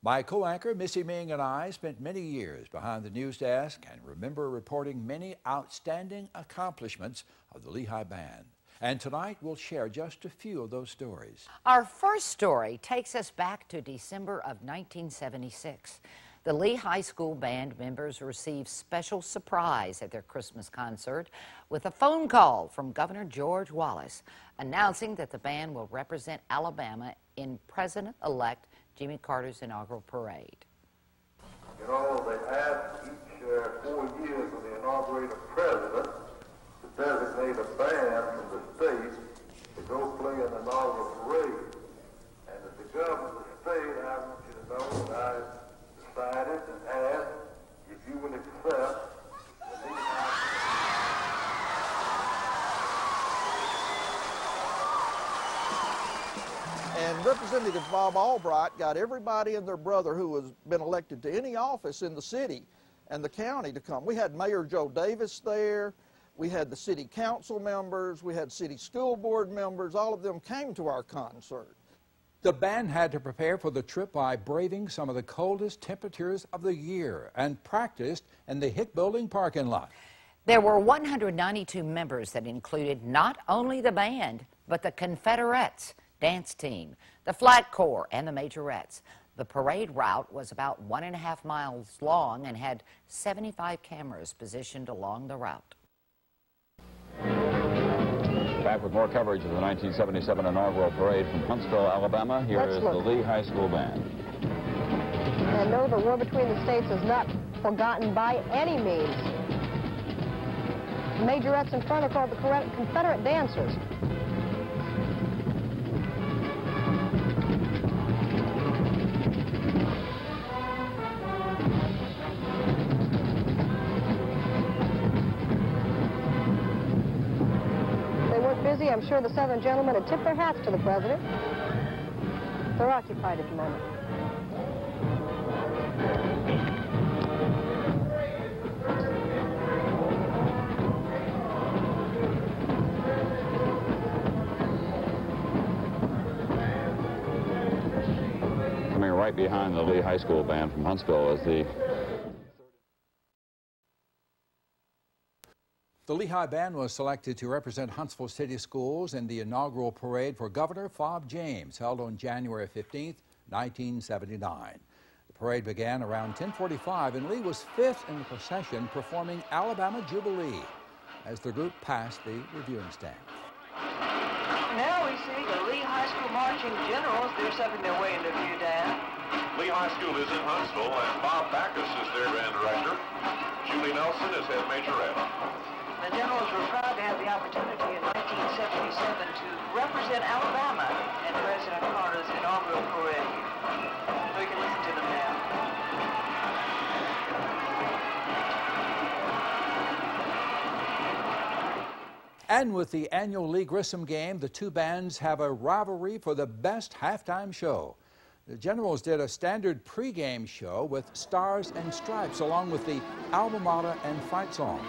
My co-anchor, Missy Ming, and I spent many years behind the news desk and remember reporting many outstanding accomplishments of the Lehigh Band. And tonight we'll share just a few of those stories. Our first story takes us back to December of 1976. The Lee High School Band members received special surprise at their Christmas concert with a phone call from Governor George Wallace announcing that the band will represent Alabama in President-elect Jimmy Carter's inaugural parade. You know, they ask each 4 years when they inaugurate a president to designate a band from the state to go play an inaugural parade. And as the governor of the state, I want you to know that I decided and asked if you will accept the And Representative Bob Albright got everybody and their brother who has been elected to any office in the city and the county to come. We had Mayor Joe Davis there. We had the city council members. We had city school board members. All of them came to our concert. The band had to prepare for the trip by braving some of the coldest temperatures of the year and practiced in the Hick Building parking lot. There were 192 members that included not only the band, but the Confederates dance team, the Flag Corps, and the Majorettes. The parade route was about 1.5 miles long and had 75 cameras positioned along the route. Back with more coverage of the 1977 inaugural parade from Huntsville, Alabama. Here is the Lee High School Band. And no, the war between the states is not forgotten by any means. The Majorettes in front are called the Confederate dancers. I'm sure the Southern gentlemen had tipped their hats to the president. They're occupied at the moment. Coming right behind the Lee High School Band from Huntsville is The Lehigh Band was selected to represent Huntsville City Schools in the inaugural parade for Governor Fob James, held on January 15, 1979. The parade began around 10:45, and Lee was fifth in the procession, performing Alabama Jubilee as the group passed the reviewing stand. Now we see the Lee High School marching generals. They're stepping their way into view, Dan. Lee High School is in Huntsville, and Bob Baccus is their band director. Julie Nelson is head majorette. The generals were proud to have the opportunity in 1977 to represent Alabama in President Carter's inaugural parade. We can listen to them now. And with the annual Lee Grissom game, the two bands have a rivalry for the best halftime show. The Generals did a standard pregame show with Stars and Stripes, along with the alma mater and fight song.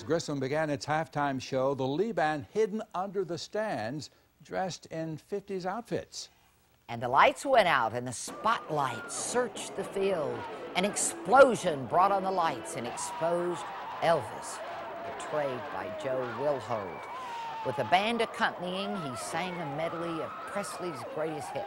Grissom began its halftime show, the Lee Band hidden under the stands, dressed in 50s outfits. And the lights went out and the spotlight searched the field. An explosion brought on the lights and exposed Elvis, portrayed by Joe Wilhold. With the band accompanying, he sang a medley of Presley's greatest hits.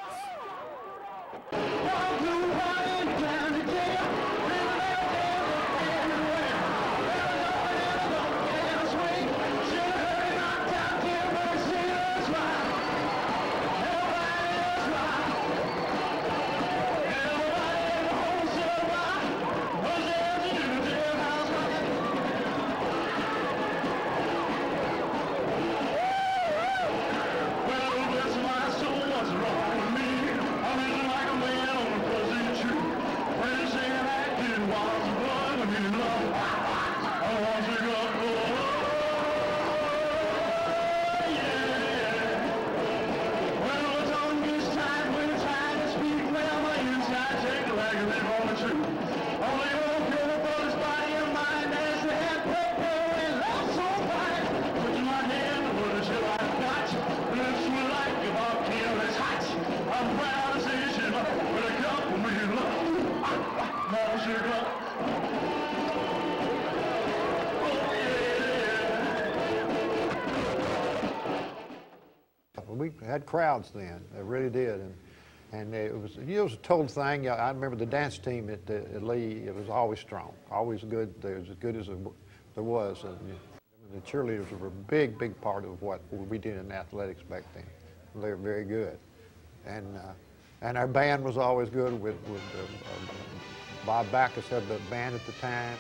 had crowds then. They really did. And it was a total thing. I remember the dance team at Lee, it was always strong, always good. They was as good as there was. And the cheerleaders were a big, big part of what we did in athletics back then. They were very good. And our band was always good with Bob Baccus had the band at the time.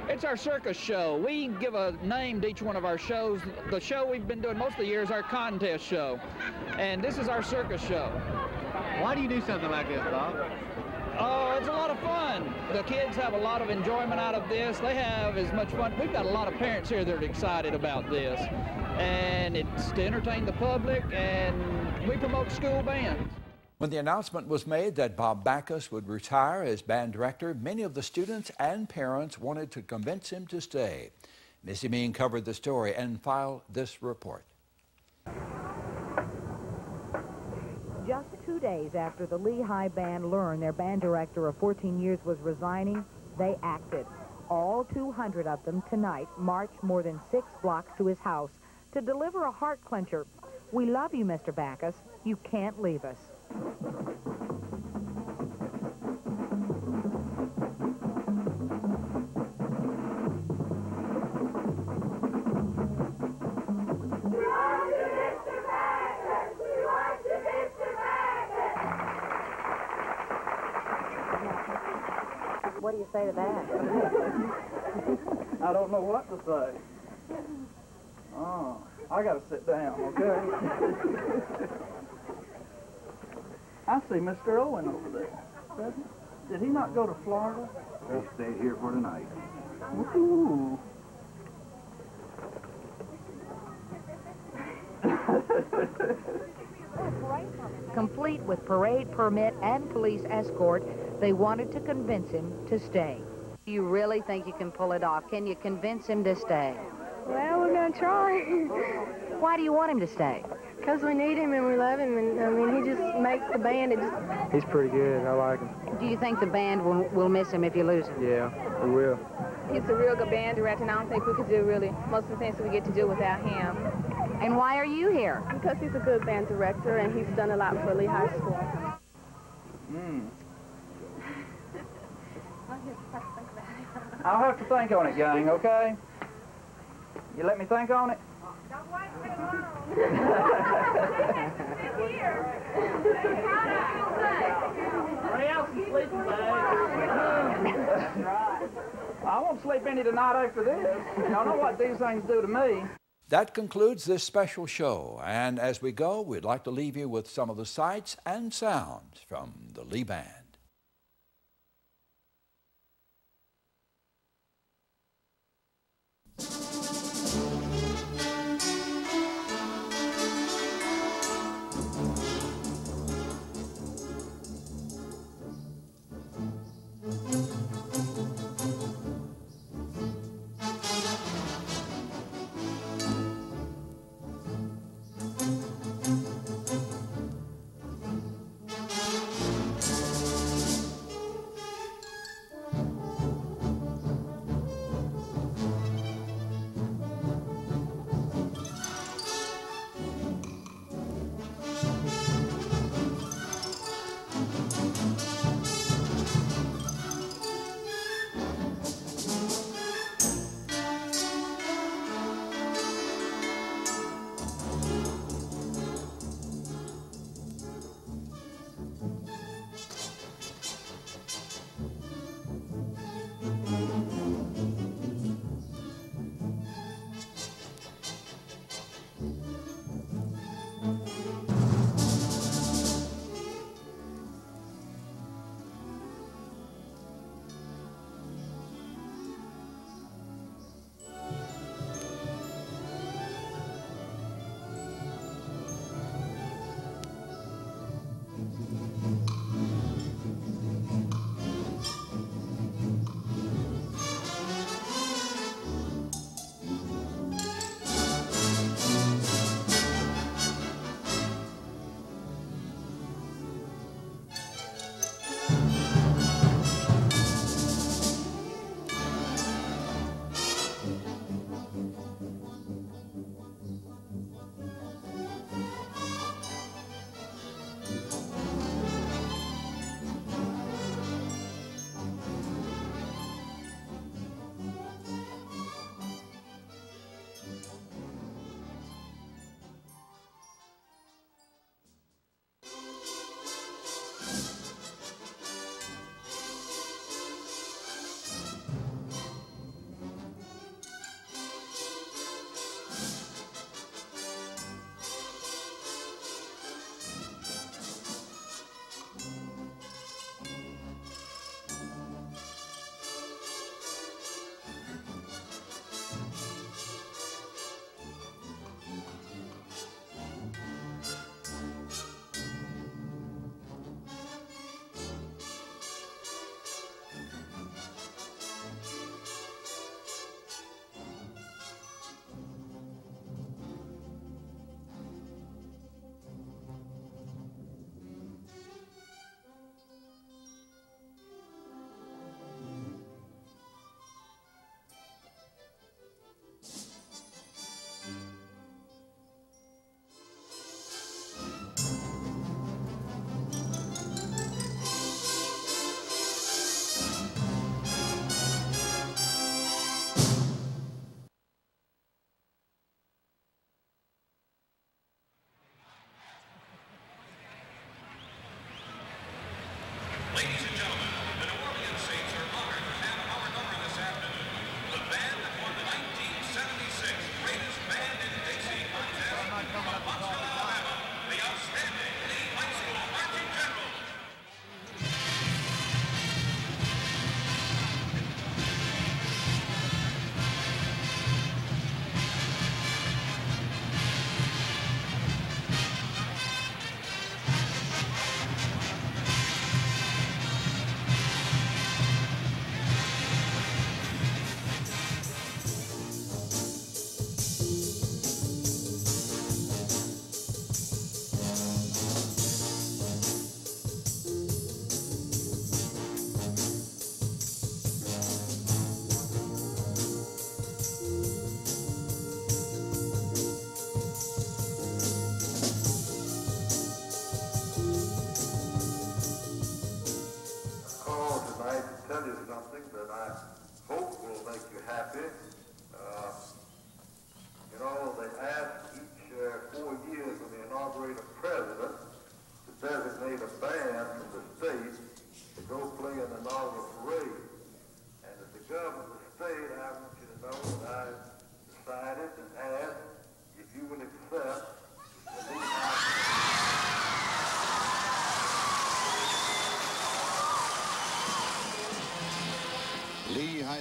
It's our circus show. We give a name to each one of our shows. The show we've been doing most of the year is our contest show. And this is our circus show. Why do you do something like this, Bob? Oh, it's a lot of fun. The kids have a lot of enjoyment out of this. They have as much fun. We've got a lot of parents here that are excited about this. And it's to entertain the public, and we promote school bands. When the announcement was made that Bob Baccus would retire as band director, many of the students and parents wanted to convince him to stay. Missy Mean covered the story and filed this report. Just 2 days after the Lehigh Band learned their band director of 14 years was resigning, they acted. All 200 of them tonight marched more than 6 blocks to his house to deliver a heart clencher. We love you, Mr. Baccus. You can't leave us. What do you say to that? I don't know what to say. Oh, I got to sit down, okay? I see Mr. Owen over there. Did he not go to Florida? He stayed here for tonight. Ooh. Complete with parade permit and police escort, they wanted to convince him to stay. You really think you can pull it off? Can you convince him to stay? Well, we're going to try. Why do you want him to stay? Because we need him and we love him, and I mean, he just makes the band. He's pretty good. I like him. Do you think the band will miss him if you lose him? Yeah, we will. He's a real good band director, and I don't think we could do really most of the things that we get to do without him. And why are you here? Because he's a good band director, and he's done a lot for Lehigh School. I'll have to think on it, gang, okay? You let me think on it? Don't wait too long. I won't sleep any tonight after this. Y'all know what these things do to me. That concludes this special show, and as we go, we'd like to leave you with some of the sights and sounds from the Lee Band.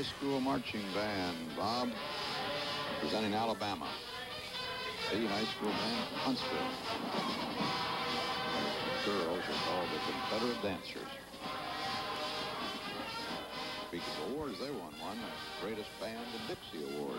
High School Marching Band. Bob, representing Alabama. Lee High School Band from Huntsville. Girls are called the Confederate Dancers. Speaking of awards, they won one, the Greatest Band in Dixie Award.